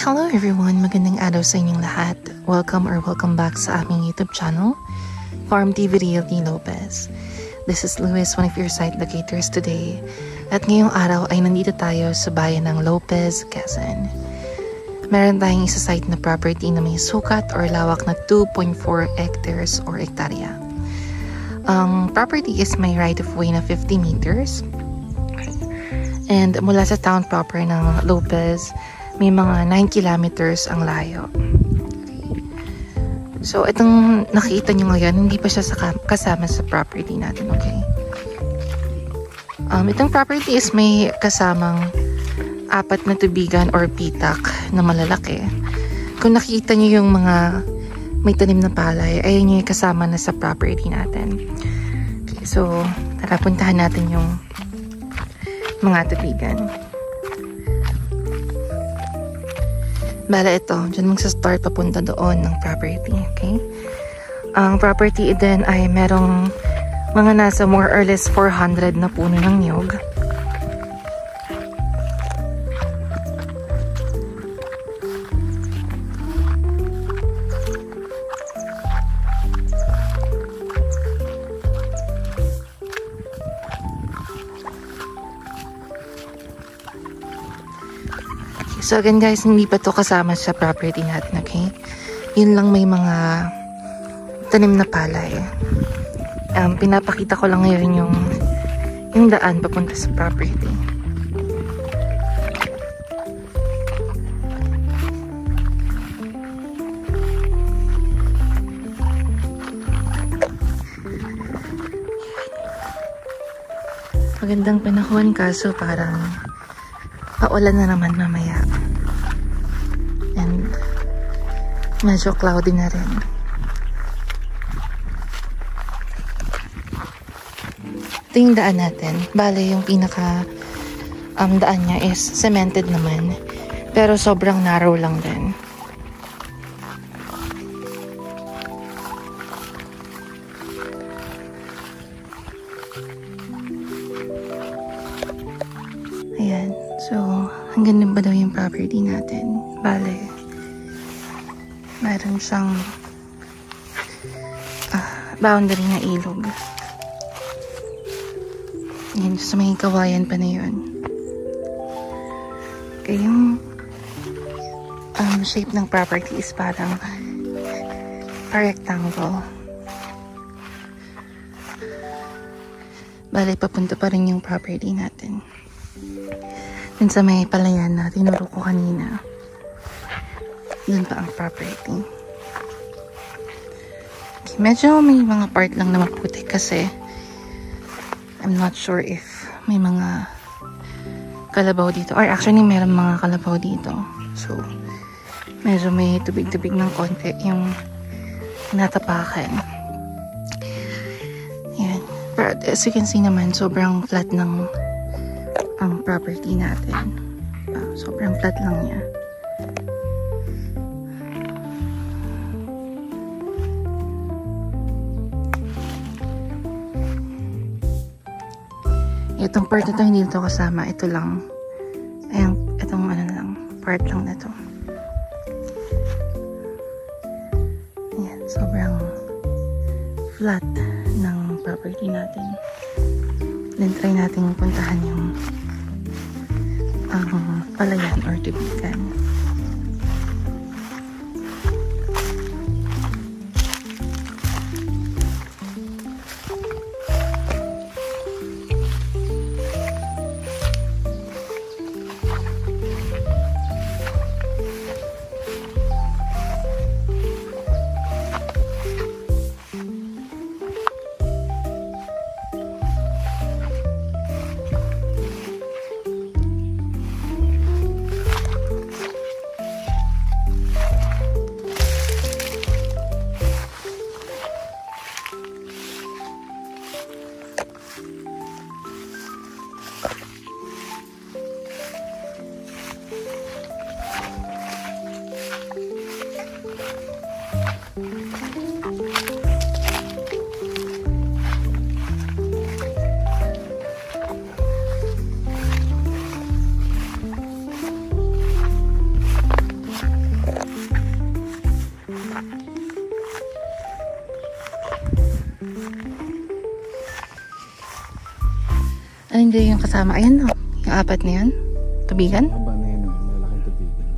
Hello everyone! Magandang araw sa inyong lahat. Welcome back sa aming YouTube channel, Farm TV Realty Lopez. This is Luis, one of your site locators today. At ngayong araw ay nandito tayo sa bayan ng Lopez, Quezon. Meron tayong isa site na property na may sukat or lawak na 2.4 hectares or hektarya. Ang property is may right of way na 50 meters. And mula sa town proper ng Lopez, may mga 9 kilometers ang layo. So, itong nakikita nyo ngayon, hindi pa siya kasama sa property natin, okay? Itong property is may kasamang 4 na tubigan or pitak na malalaki. Kung nakikita nyo yung mga may tanim na palay, ayun yung kasama na sa property natin. Okay, so, tara puntahan natin yung mga tubigan. Bala ito, dyan magsa-start papunta doon ng property, okay? Ang property din ay merong mga nasa more or less 400 na puno ng niyog. So again guys, hindi pa to kasama sa property natin, okay? Yun lang may mga tanim na palay. Pinapakita ko lang ngayon yung daan papunta sa property. Magandang panahon kaso parang paulan na naman mamaya. And medyo cloudy na rin. Ito yung daan natin. Bale, yung pinaka daan niya is cemented naman. Pero sobrang narrow lang din. Ayan. So, hanggang din ba daw yung property natin? Bale, mayroon siyang boundary na ilog. Yan, sa may kawayan pa na yun. Okay, yung shape ng property is parang rectangle. Bale, papunta pa rin yung property natin. Dun sa may palayan na tinuro ko kanina. Dun pa ang property. Okay, medyo may mga part lang na maputi kasi I'm not sure if may mga kalabaw dito. Or actually, meron mga kalabaw dito. So, medyo may tubig-tubig ng konti yung natapakan. Yan. But as you can see naman, sobrang flat ng ang property natin. Sobrang flat lang niya. Itong part na ito, hindi ito kasama. Ito lang. Ayan, itong ano lang. Part lang na ito. Ayan, sobrang flat ng property natin. Then try natin puntahan yung palayan or tubigan. hindi yung kasama. Ayan no, yung apat na yan. Tubigan? Haba na yun, malaking tubigan.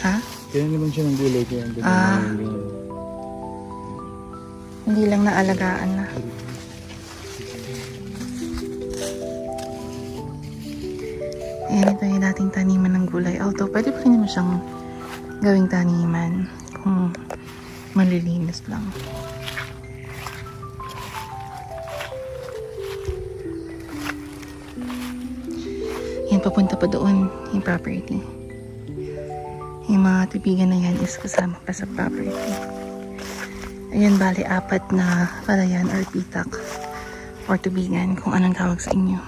Ha? Kaya naman siya ng gulay. Kaya hindi lang naalagaan na. Ayan, ito yung dating taniman ng gulay. Although, pwede pa rin naman siyang gawing taniman kung malilinis lang. Yan, papunta pa doon yung property. Yung mga tubigan na yan is kasama pa sa property. Ayan, bali, 4 na palayan or pitak or tubigan, kung anong tawag sa inyo.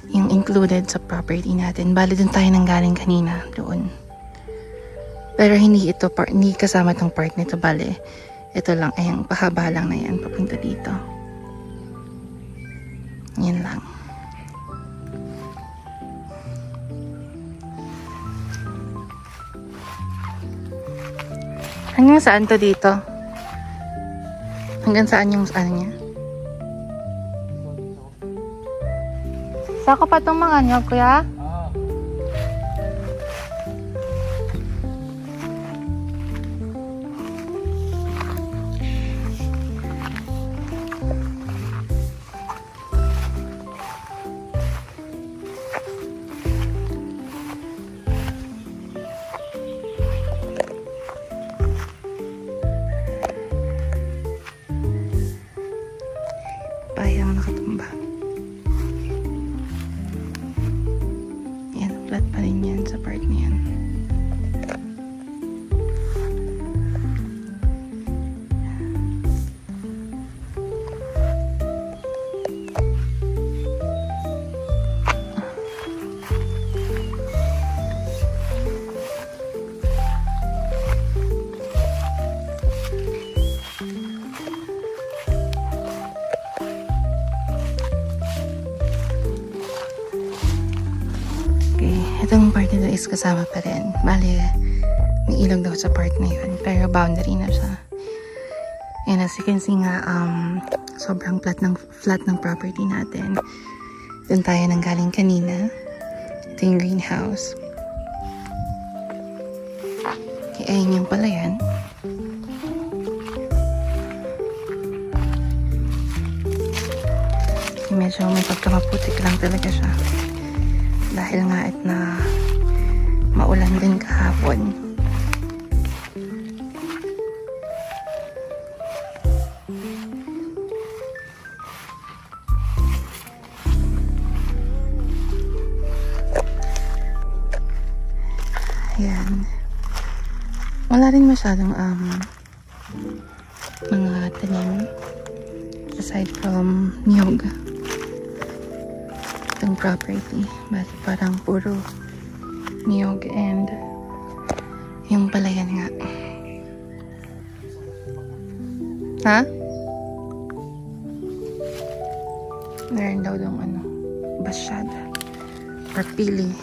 Yung included sa property natin. Bali, dun tayo nanggaling kanina, doon. Pero hindi ito, hindi kasama tong part nito, bali. Ito lang, ayang pahaba lang na yan, papunta dito. Yan lang. Hanggang saan to dito? Hanggang saan yung ano niya? Sako pa itong mga nyog, kuya? Bayang nakatumba. Flat pa rin yan sa part na yan. Itong part nito is kasama pa rin. Bali, may ilog daw sa part na yun. Pero boundary na siya. And as you can see nga, sobrang flat ng property natin. Doon tayo nanggaling kanina. Ito yung greenhouse. Okay, ayun yung palayan. Medyo may pagkamaputik lang talaga siya. Dahil nga na maulan din kahapon. Ayan. Wala rin masyadong mga tanim aside from niyog. Itong property, bali parang puro niyog and yung palayan nga. Ha? Meron daw dong basyad or pili.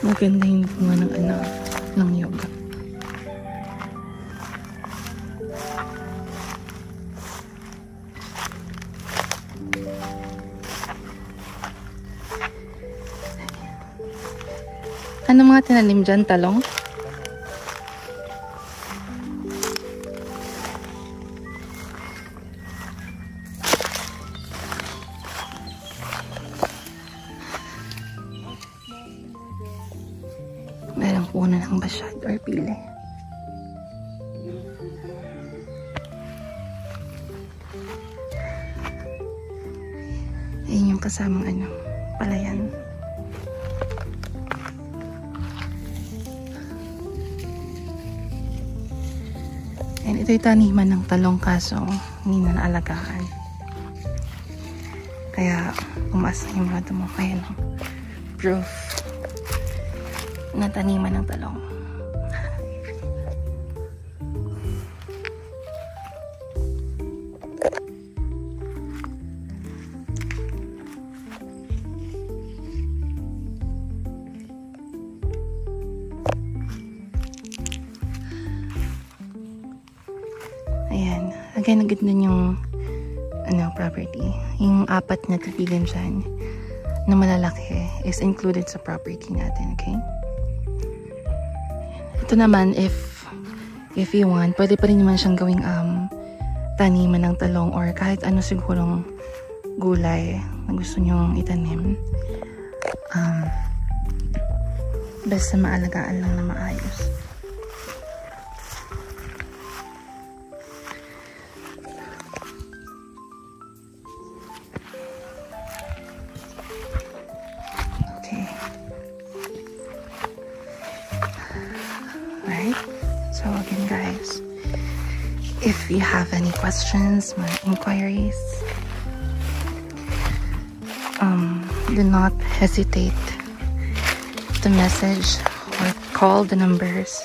Maganda yung bunga ng niyog. Ano mga tinanim dyan? Talong? Merong puno ng basyad or pili. Ayun yung kasamang palayan. And ito'y taniman ng talong kaso hindi na naalagaan. Kaya umaasa yung mga damo. Kaya proof. na taniman ng talong. Ayan. Again, agad nun yung property. Yung 4 na titigan dyan na malalaki is included sa property natin, okay? Ito naman, if you want, pwede pa rin naman siyang gawing taniman ng talong or kahit ano sigurong gulay na gusto nyong itanim. Basta maalagaan lang na maayos. Right? So again, guys, if you have any questions, my inquiries, do not hesitate to message or call the numbers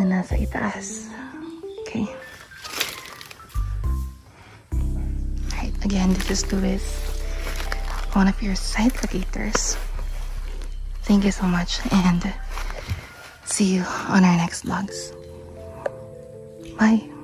na nasa itaas. Okay? Right, again, this is Luis, one of your site locators. Thank you so much, and see you on our next vlogs. Bye.